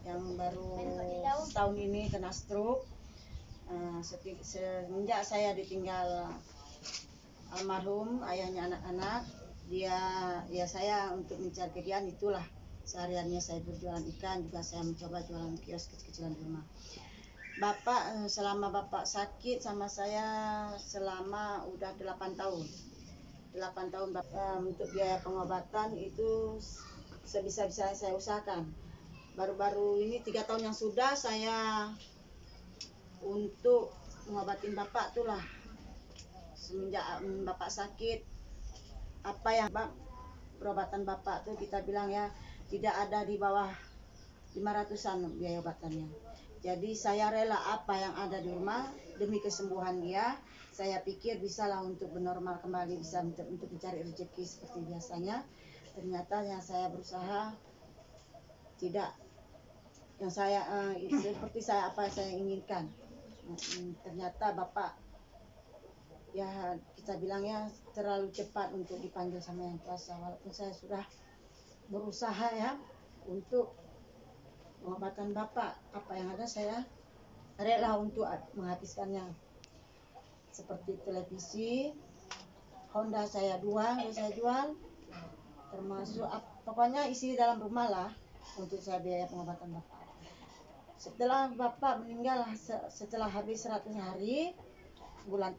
yang baru setahun ini kena stroke. Semenjak saya ditinggal almarhum ayahnya anak-anak, ya saya untuk mencari kerjaan itulah sehariannya. Saya berjualan ikan, juga saya mencoba jualan kios kecil-kecilan di rumah. Bapak, selama Bapak sakit sama saya selama udah 8 tahun. 8 tahun untuk biaya pengobatan itu sebisa-bisa saya usahakan. Baru-baru ini 3 tahun yang sudah saya untuk mengobatin Bapak itulah. Semenjak Bapak sakit, apa yang perobatan Bapak tuh kita bilang ya tidak ada di bawah 500-an biaya obatannya. Jadi saya rela apa yang ada di rumah demi kesembuhan dia. Saya pikir bisalah untuk bernormal kembali, bisa untuk mencari rezeki seperti biasanya. Ternyata yang saya berusaha tidak yang saya seperti apa yang saya inginkan. Ternyata Bapak ya kita bilangnya terlalu cepat untuk dipanggil sama Yang Kuasa. Walaupun saya sudah berusaha ya untuk pengobatan Bapak, apa yang ada saya rela untuk menghabiskannya. Seperti televisi Honda saya jual, termasuk pokoknya isi dalam rumah lah untuk saya biaya pengobatan Bapak. Setelah Bapak meninggal, setelah habis 100 hari, bulan